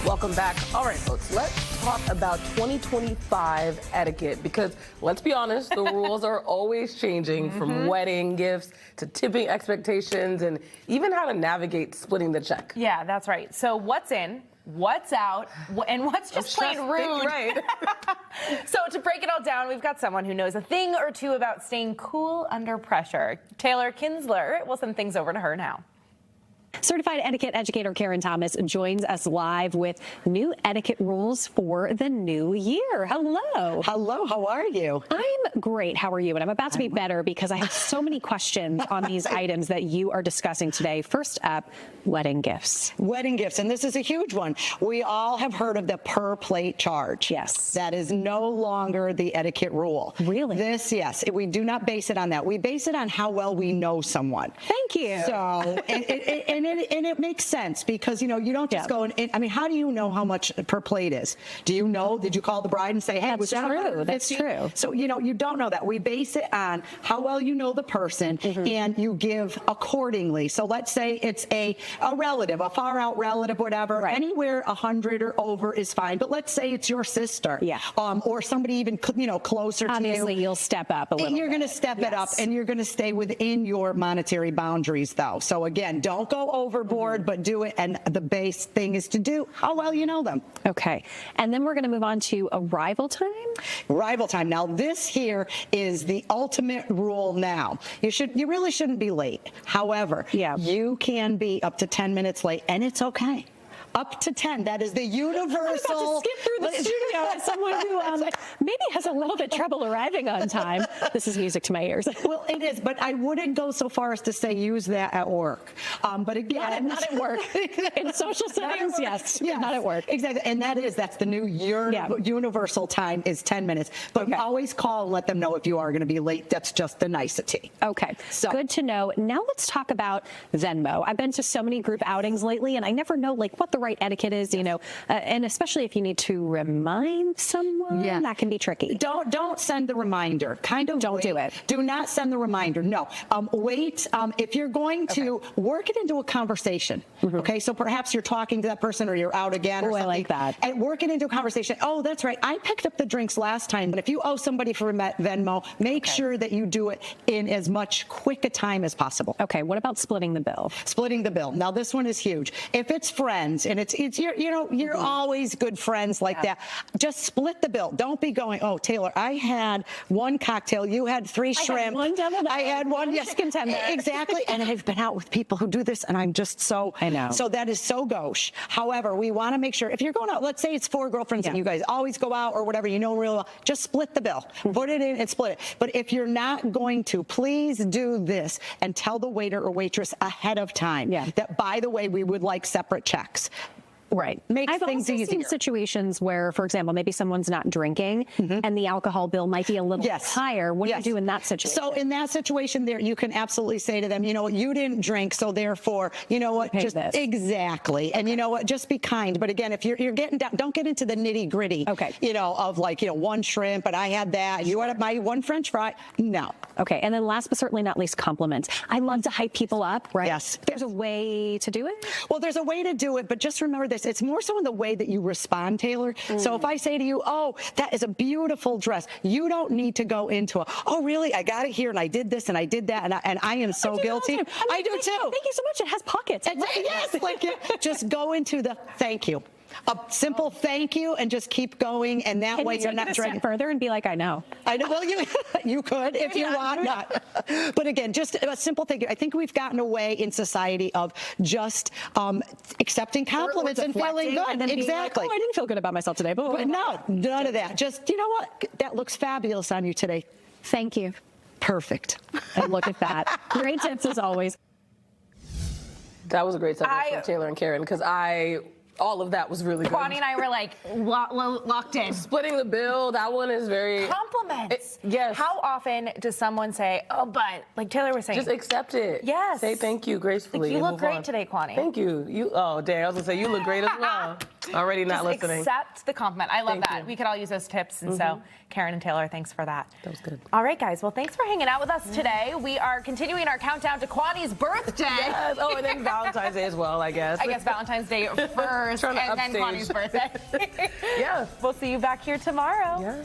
Welcome back. All right, folks, let's talk about 2025 etiquette because let's be honest, the rules are always changing from wedding gifts to tipping expectations and even how to navigate splitting the check. Yeah, that's right. So what's in, what's out, and what's just plain rude. Right. So to break it all down, we've got someone who knows a thing or two about staying cool under pressure. Taylor Kinsler will send things over to her now. Certified etiquette educator Karen Thomas joins us live with new etiquette rules for the new year. Hello. Hello, how are you? I'm great. How are you? And I'm about to be better because I have so many questions on these items that you are discussing today. First up, wedding gifts. Wedding gifts, and this is a huge one. We all have heard of the per plate charge. Yes. That is no longer the etiquette rule. Really? Yes, we do not base it on that. We base it on how well we know someone. Thank you. So, and it makes sense because, you know, you don't just go and, I mean, how do you know how much per plate is? Do you know? Did you call the bride and say, hey, was that true? That's true. So, you know, you don't know that. We base it on how well you know the person and you give accordingly. So let's say it's a relative, a far out relative, whatever. Right. Anywhere 100 or over is fine. But let's say it's your sister. Yeah. Or somebody even, you know, closer to you. Obviously, you'll step up a little You're going to step it up and you're going to stay within your monetary boundaries, though. So again, don't go overboard, but do it. And the base thing is to do how well you know them. Okay. And then we're going to move on to arrival time. Arrival time. Now, this here is the ultimate rule now. You really shouldn't be late. However, you can be up to 10 minutes late, and it's okay. Up to 10. That is the universal. I'm about to skip through the studio as someone who maybe has a little bit trouble arriving on time. This is music to my ears. Well, it is, but I wouldn't go so far as to say use that at work. But again, not at work. In social settings, yes, not at work. Exactly, and that's the new universal time is 10 minutes. But always call and let them know if you are going to be late. That's just the nicety. Okay, so good to know. Now let's talk about Venmo. I've been to so many group outings lately, and I never know what the right etiquette is, you know, and especially if you need to remind someone, that can be tricky. Don't send the reminder. Don't do it. Do not send the reminder. No. Wait. If you're going to work it into a conversation, okay? So perhaps you're talking to that person or you're out again or something. I like that. And work it into a conversation. Oh, that's right. I picked up the drinks last time. But if you owe somebody for Venmo, make sure that you do it in as much quick a time as possible. Okay. What about splitting the bill? Splitting the bill. Now, this one is huge. If it's friends and it's you're always good friends like that. Just split the bill. Don't be going, oh, Taylor, I had one cocktail. You had 3 shrimp. I had one chicken tender. Exactly. And I've been out with people who do this, and I'm just so. I know. So that is so gauche. However, we want to make sure if you're going out, let's say it's 4 girlfriends and you guys always go out or whatever, you know real well, just split the bill. Put it in and split it. But if you're not going to, please do this and tell the waiter or waitress ahead of time that, by the way, we would like separate checks. Right. Makes I've things also easier. seen situations where, for example, maybe someone's not drinking and the alcohol bill might be a little higher. What do you do in that situation? So in that situation there, you can absolutely say to them, you know what, you didn't drink, so therefore, you know what, just exactly. And you know what, just be kind. But again, if you're getting down, don't get into the nitty gritty, you know, of like, you know, 1 shrimp, and I had that, and you had my 1 French fry. No. Okay. And then last but certainly not least, compliments. I love to hype people up, right? Yes. There's a way to do it? Well, there's a way to do it, but just remember this. It's more so in the way that you respond, Taylor. So if I say to you, oh, that is a beautiful dress, you don't need to go into oh, really? I got it here, and I did this, and I did that, and I am so guilty. I do too. Thank you so much. It has pockets. Yes, just go into the thank you. A simple thank you, and just keep going, and that way you're not dragging further and be like, I know. Well, you could if you want. Not. But again, just a simple thank you. I think we've gotten away in society of just accepting compliments and feeling good. Exactly. Like, oh, I didn't feel good about myself today. But no, none of that. Just, you know what? That looks fabulous on you today. Thank you. Perfect. And look at that. Great tips as always. That was a great segment from Taylor and Karen because all of that was really good. Kwani and I were like locked in. Splitting the bill, that one is very... Compliments. Yes. How often does someone say, oh, but, like Taylor was saying. Just accept it. Yes. Say thank you gracefully. Like, you look great today, Kwani. Thank you. Oh, dang, I was going to say, you look great as well. Already not Just listening. accept the compliment. I love Thank that. you. We could all use those tips. And so, Karen and Taylor, thanks for that. That was good. All right, guys. Well, thanks for hanging out with us today. We are continuing our countdown to Kwani's birthday. Yes. Oh, and then Valentine's Day as well, I guess. I guess Valentine's Day first, Trying to and then upstage. Kwani's birthday. Yeah. We'll see you back here tomorrow. Yeah.